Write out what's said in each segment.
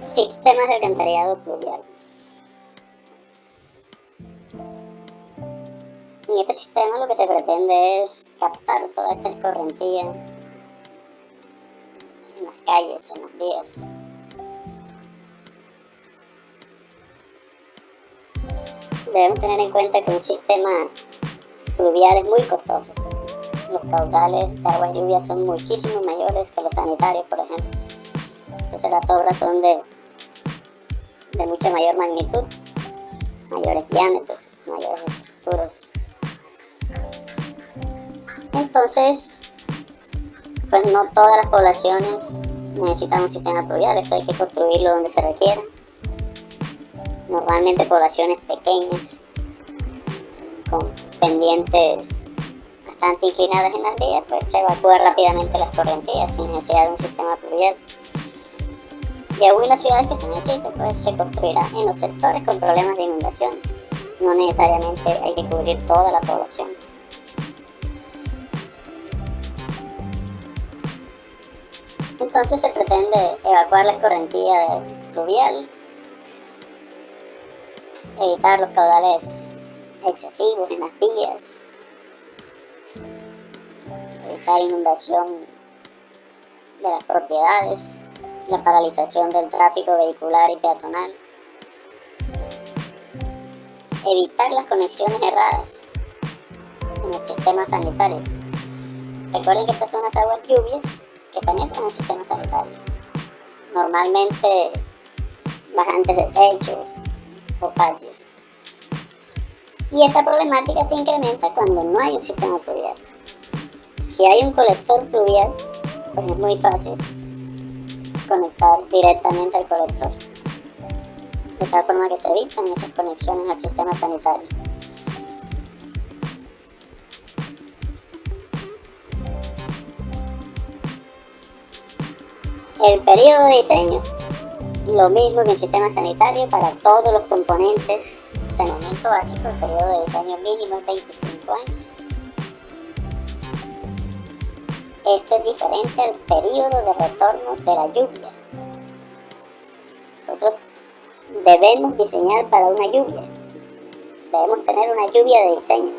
Sistemas de alcantarillado pluvial. En este sistema lo que se pretende es captar toda esta escorrentía en las calles, en las vías. Debemos tener en cuenta que un sistema pluvial es muy costoso. Los caudales de agua lluvia son muchísimo mayores que los sanitarios, por ejemplo. Entonces las obras son de mucha mayor magnitud, mayores diámetros, mayores estructuras. Entonces, pues no todas las poblaciones necesitan un sistema pluvial, esto hay que construirlo donde se requiera. Normalmente poblaciones pequeñas, con pendientes bastante inclinadas en las vías, pues se evacúa rápidamente las correntías sin necesidad de un sistema pluvial. Y aún en las ciudades que se necesiten, pues se construirá en los sectores con problemas de inundación. No necesariamente hay que cubrir toda la población. Entonces se pretende evacuar la escorrentía pluvial, evitar los caudales excesivos en las vías, evitar inundación de las propiedades, la paralización del tráfico vehicular y peatonal, evitar las conexiones erradas en el sistema sanitario. Recuerden que estas son las aguas lluvias que penetran en el sistema sanitario, normalmente bajantes de techos o patios. Y esta problemática se incrementa cuando no hay un sistema pluvial. Si hay un colector pluvial, pues es muy fácil conectar directamente al colector, de tal forma que se evitan esas conexiones al sistema sanitario. El periodo de diseño, lo mismo que el sistema sanitario para todos los componentes. Saneamiento básico, el periodo de diseño mínimo es 25 años. Este es diferente al periodo de retorno de la lluvia. Nosotros debemos diseñar para una lluvia. Debemos tener una lluvia de diseño.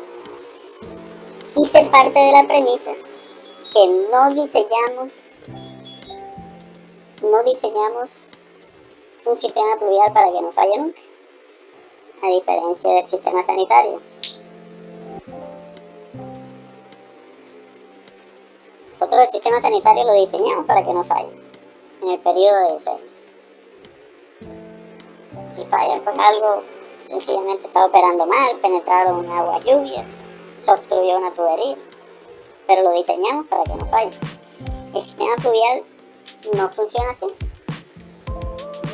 Y se parte de la premisa que no diseñamos un sistema pluvial para que no falle nunca, a diferencia del sistema sanitario. Nosotros el sistema sanitario lo diseñamos para que no falle en el periodo de diseño. Si falla con algo, sencillamente está operando mal, penetraron agua lluvias, se obstruyó una tubería, pero lo diseñamos para que no falle. El sistema pluvial no funciona así.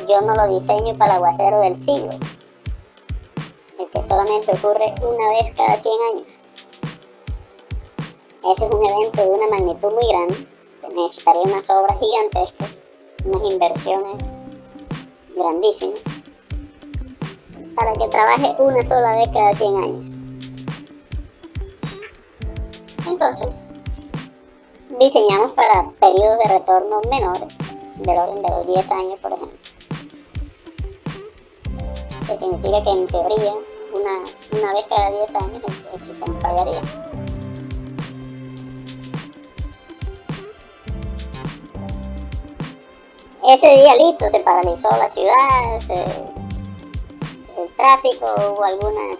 Yo no lo diseño para el aguacero del siglo, el que solamente ocurre una vez cada 100 años. Ese es un evento de una magnitud muy grande, que necesitaría unas obras gigantescas, unas inversiones grandísimas, para que trabaje una sola vez cada 100 años. Entonces, diseñamos para periodos de retorno menores, del orden de los 10 años, por ejemplo. Que significa que en teoría, una vez cada 10 años el sistema fallaría. Ese día listo, se paralizó la ciudad, el tráfico, hubo algunas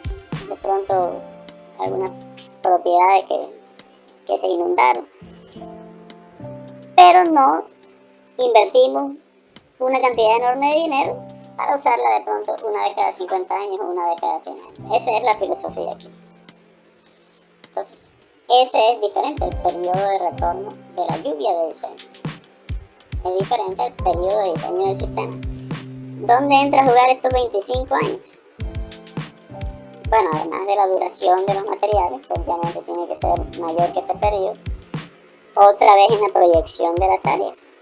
propiedades que se inundaron. Pero no invertimos una cantidad enorme de dinero para usarla de pronto una vez cada 50 años o una vez cada 100 años. Esa es la filosofía aquí. Entonces, ese es diferente el periodo de retorno de la lluvia de diseño. Es diferente al periodo de diseño del sistema. ¿Dónde entra a jugar estos 25 años? Bueno, además de la duración de los materiales, que obviamente tiene que ser mayor que este periodo, otra vez en la proyección de las áreas.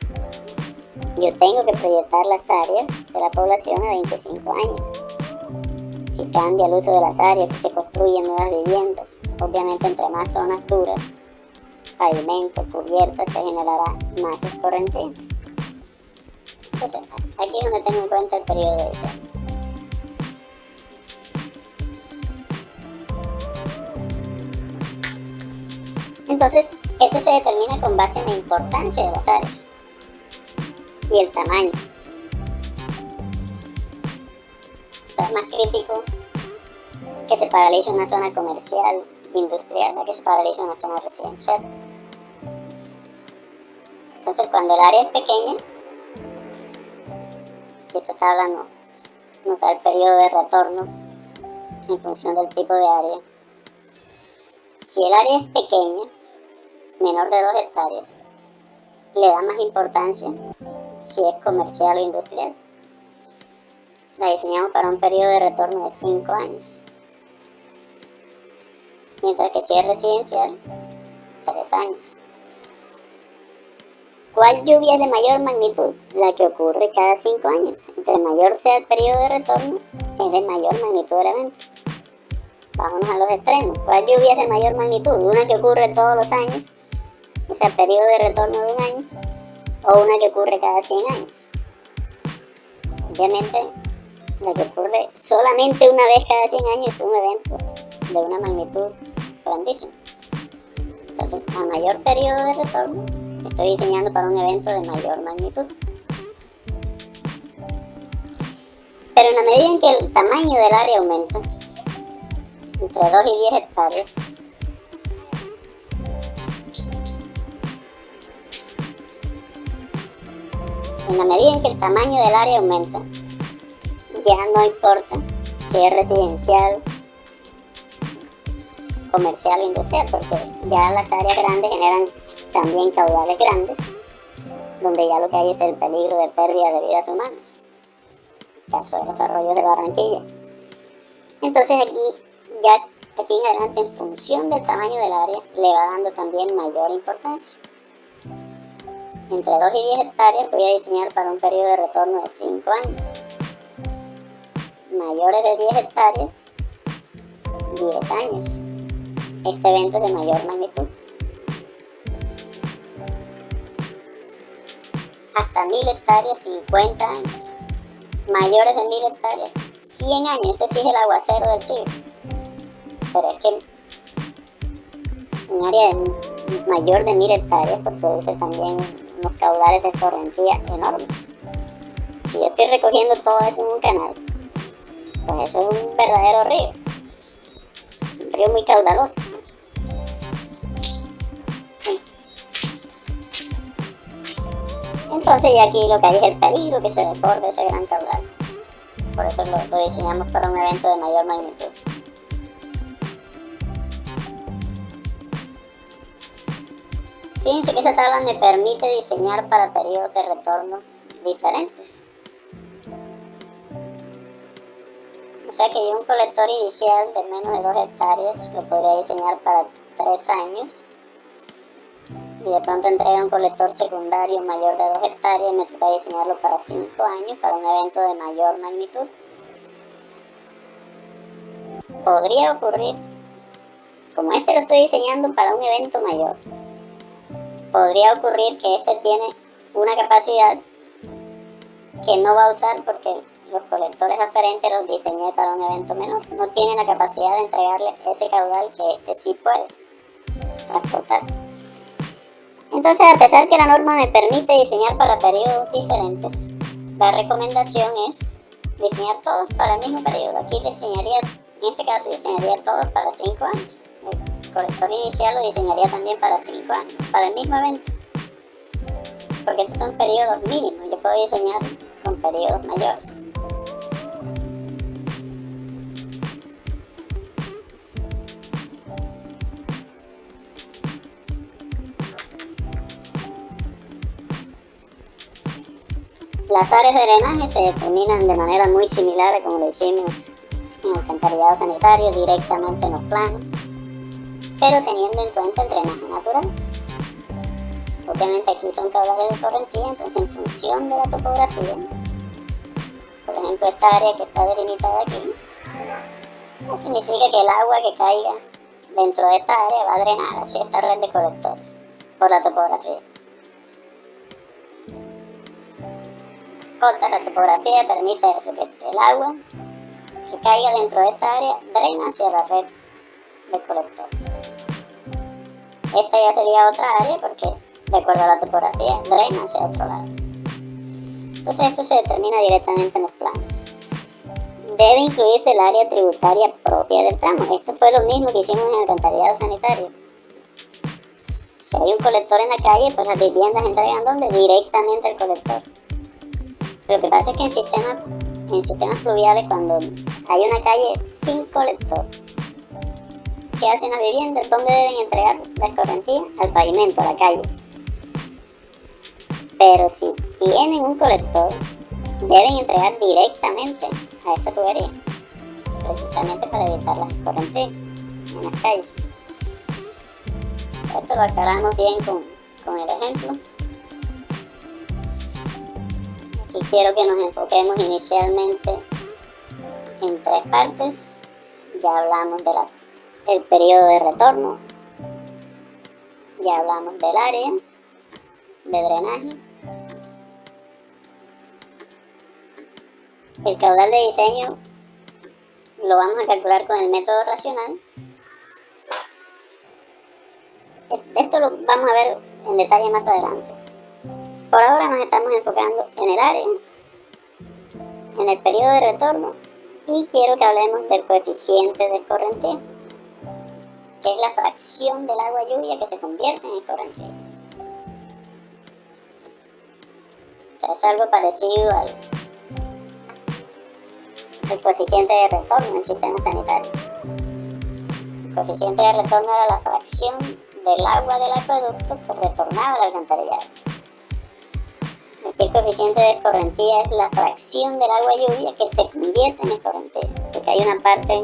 Yo tengo que proyectar las áreas de la población a 25 años. Si cambia el uso de las áreas, si se construyen nuevas viviendas, obviamente entre más zonas duras, pavimento, cubiertas, se generará más escorrentía. Entonces, aquí es donde tengo en cuenta el periodo de diseño. Entonces, este se determina con base en la importancia de las áreas y el tamaño. O sea, es más crítico que se paralice una zona comercial, industrial, a que se paralice una zona residencial. Entonces, cuando el área es pequeña, aquí te está hablando, nota el periodo de retorno en función del tipo de área. Si el área es pequeña, menor de 2 hectáreas, le da más importancia si es comercial o industrial. La diseñamos para un periodo de retorno de 5 años. Mientras que si es residencial, 3 años. ¿Cuál lluvia es de mayor magnitud? La que ocurre cada 5 años. Entre mayor sea el periodo de retorno, es de mayor magnitud el evento. Vámonos a los extremos. ¿Cuál lluvia es de mayor magnitud? Una que ocurre todos los años, o sea, periodo de retorno de un año, o una que ocurre cada 100 años. Obviamente, la que ocurre solamente una vez cada 100 años es un evento de una magnitud grandísima. Entonces, a mayor periodo de retorno, estoy diseñando para un evento de mayor magnitud. Pero en la medida en que el tamaño del área aumenta, entre 2 y 10 hectáreas, en la medida en que el tamaño del área aumenta, ya no importa si es residencial, comercial o industrial, porque ya las áreas grandes generan también caudales grandes, donde ya lo que hay es el peligro de pérdida de vidas humanas, caso de los arroyos de Barranquilla. Entonces aquí en adelante, en función del tamaño del área, le va dando también mayor importancia. Entre 2 y 10 hectáreas voy a diseñar para un periodo de retorno de 5 años. Mayores de 10 hectáreas, 10 años. Este evento es de mayor magnitud. Hasta 1000 hectáreas, 50 años. Mayores de 1000 hectáreas, 100 años. Este sí es el aguacero del siglo. Pero es que un área mayor de 1000 hectáreas pues produce también unos caudales de escorrentía enormes. Si yo estoy recogiendo todo eso en un canal, pues eso es un verdadero río. Un río muy caudaloso. Entonces ya aquí lo que hay es el peligro que se desborde ese gran caudal. Por eso lo diseñamos para un evento de mayor magnitud. Fíjense que esa tabla me permite diseñar para periodos de retorno diferentes. O sea que yo un colector inicial de menos de 2 hectáreas lo podría diseñar para 3 años. Y de pronto entrega un colector secundario mayor de 2 hectáreas y me toca diseñarlo para 5 años para un evento de mayor magnitud. Podría ocurrir, como este lo estoy diseñando para un evento mayor, podría ocurrir que este tiene una capacidad que no va a usar porque los colectores aferentes los diseñé para un evento menor. No tiene la capacidad de entregarle ese caudal que este sí puede transportar. Entonces, a pesar que la norma me permite diseñar para periodos diferentes, la recomendación es diseñar todos para el mismo periodo. Aquí diseñaría, en este caso diseñaría todos para 5 años. El colector inicial lo diseñaría también para 5 años, para el mismo evento. Porque estos son periodos mínimos, yo puedo diseñar con periodos mayores. Las áreas de drenaje se determinan de manera muy similar a como lo hicimos en el alcantarillado sanitario, directamente en los planos, pero teniendo en cuenta el drenaje natural. Obviamente aquí son caudales de escorrentía, entonces en función de la topografía, por ejemplo esta área que está delimitada aquí, no significa que el agua que caiga dentro de esta área va a drenar hacia esta red de colectores, por la topografía. cotas, la topografía permite eso, que el agua que caiga dentro de esta área drena hacia la red del colector. Esta ya sería otra área porque, de acuerdo a la topografía, drena hacia otro lado. Entonces esto se determina directamente en los planos. Debe incluirse el área tributaria propia del tramo. Esto fue lo mismo que hicimos en el alcantarillado sanitario. Si hay un colector en la calle, pues las viviendas entregan ¿dónde? Directamente al colector. Lo que pasa es que en sistemas pluviales, cuando hay una calle sin colector, ¿qué hacen las viviendas? ¿Dónde deben entregar la escorrentía? Al pavimento, a la calle. Pero si tienen un colector, deben entregar directamente a esta tubería, precisamente para evitar las escorrentías en las calles. Esto lo aclaramos bien con el ejemplo. Aquí quiero que nos enfoquemos inicialmente en tres partes. Ya hablamos del periodo de retorno, ya hablamos del área de drenaje, el caudal de diseño lo vamos a calcular con el método racional. Esto lo vamos a ver en detalle más adelante. Por ahora nos estamos enfocando en el área, en el periodo de retorno, y quiero que hablemos del coeficiente de escorrentía, que es la fracción del agua lluvia que se convierte en escorrentía. O sea, es algo parecido al coeficiente de retorno en el sistema sanitario. El coeficiente de retorno era la fracción del agua del acueducto que retornaba al alcantarillado. Aquí el coeficiente de escorrentía es la fracción del agua lluvia que se convierte en escorrentía, porque hay una parte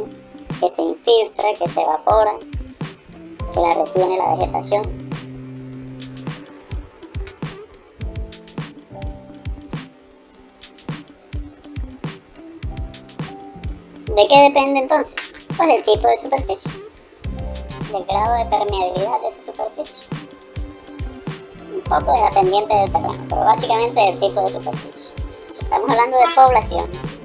que se infiltra, que se evapora, que la retiene la vegetación. ¿De qué depende entonces? Pues del tipo de superficie, del grado de permeabilidad de esa superficie, un poco de la pendiente del terreno, pero básicamente del tipo de superficie. Si estamos hablando de poblaciones,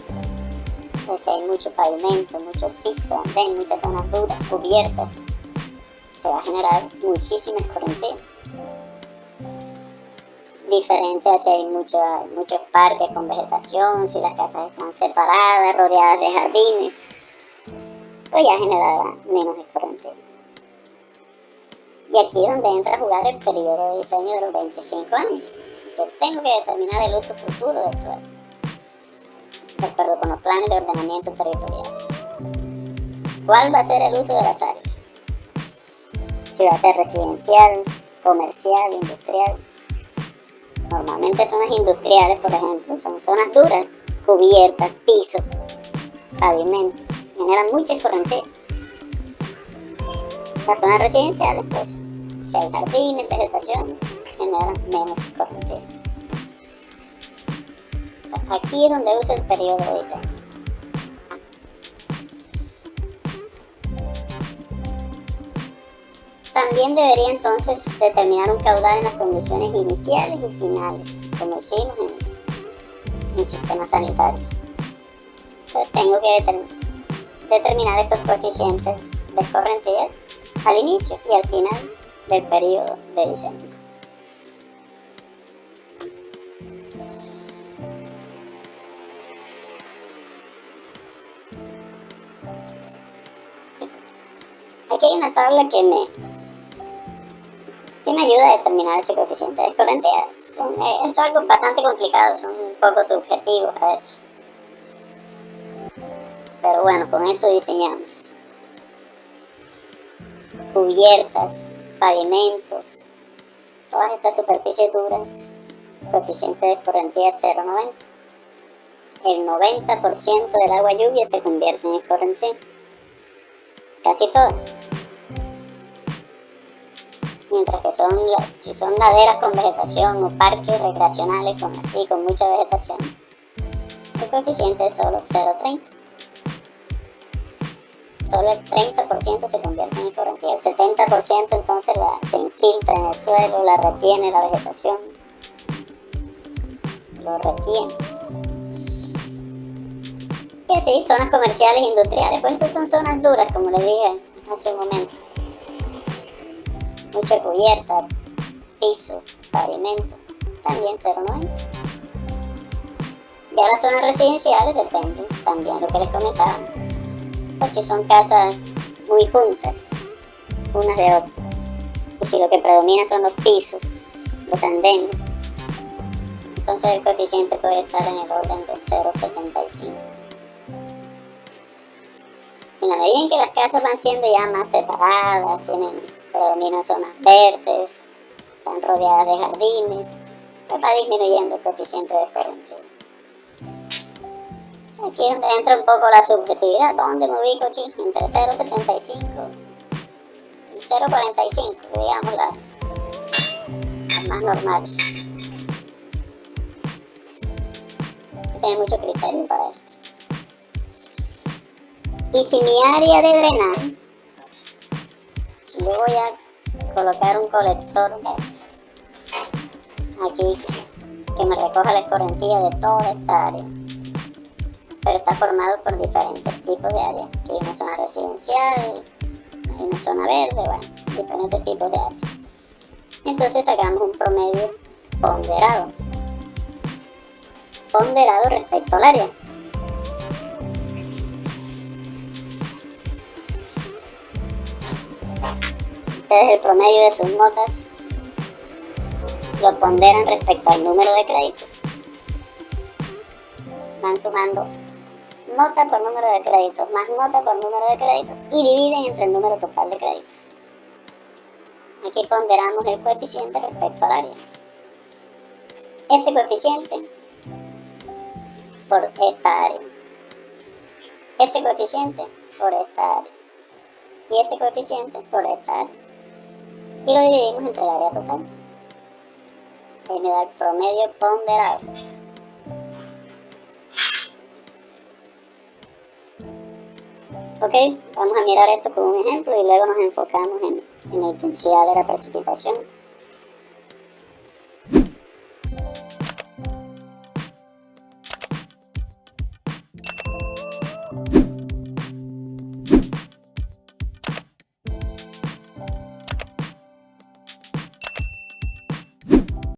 entonces hay mucho pavimento, mucho piso, andén, muchas zonas duras, cubiertas, se va a generar muchísima escorrentía. Diferente a si hay muchos parques con vegetación, si las casas están separadas, rodeadas de jardines, pues ya generará menos escorrentía. Y aquí es donde entra a jugar el periodo de diseño de los 25 años. Yo tengo que determinar el uso futuro del suelo, de acuerdo con los planes de ordenamiento territorial. ¿Cuál va a ser el uso de las áreas? Si va a ser residencial, comercial, industrial. Normalmente zonas industriales, por ejemplo, son zonas duras, cubiertas, pisos, pavimento, generan mucha escorrentía. Las zonas residenciales, pues, si hay jardines, vegetación, generan menos escorrentía. Aquí es donde uso el periodo de diseño. También debería entonces determinar un caudal en las condiciones iniciales y finales, como hicimos en el sistema sanitario. Entonces tengo que determinar estos coeficientes de escorrentía al inicio y al final del periodo de diseño. Aquí hay una tabla que me ayuda a determinar ese coeficiente de escorrentía. Es algo bastante complicado, son un poco subjetivos a veces. Pero bueno, con esto diseñamos. Cubiertas, pavimentos, todas estas superficies duras, coeficiente de escorrentía 0,90. El 90% del agua lluvia se convierte en escorrentía. Casi todo. Mientras que si son laderas con vegetación o parques recreacionales con mucha vegetación, el coeficiente es solo 0,30. Solo el 30% se convierte en escorrentía, el 70% entonces se infiltra en el suelo, la retiene la vegetación, lo retiene. Y así, zonas comerciales e industriales. Pues estas son zonas duras, como les dije hace un momento. Mucha cubierta, piso, pavimento, también 0,90. Ya las zonas residenciales dependen, también lo que les comentaba. Pues si son casas muy juntas, unas de otras. Y si lo que predomina son los pisos, los andenes, entonces el coeficiente puede estar en el orden de 0,75. En la medida en que las casas van siendo ya más separadas, predominan zonas verdes, están rodeadas de jardines, pues va disminuyendo el coeficiente de escorrentía. Aquí es donde entra un poco la subjetividad. ¿Dónde me ubico aquí? Entre 0,75 y 0,45, digamos las más normales. Hay que tener mucho criterio para esto. Y si mi área de drenaje, si yo voy a colocar un colector aquí que me recoja la escorrentía de toda esta área, pero está formado por diferentes tipos de áreas. Aquí hay una zona residencial, hay una zona verde, bueno, diferentes tipos de áreas. Entonces sacamos un promedio ponderado. Ponderado respecto al área. Ustedes el promedio de sus notas lo ponderan respecto al número de créditos. Van sumando nota por número de créditos, más nota por número de créditos, y dividen entre el número total de créditos. Aquí ponderamos el coeficiente respecto al área. Este coeficiente por esta área. Este coeficiente por esta área. Y este coeficiente por esta área. Y lo dividimos entre el área total. Ahí me da el promedio ponderado. Ok, vamos a mirar esto con un ejemplo y luego nos enfocamos en la intensidad de la precipitación.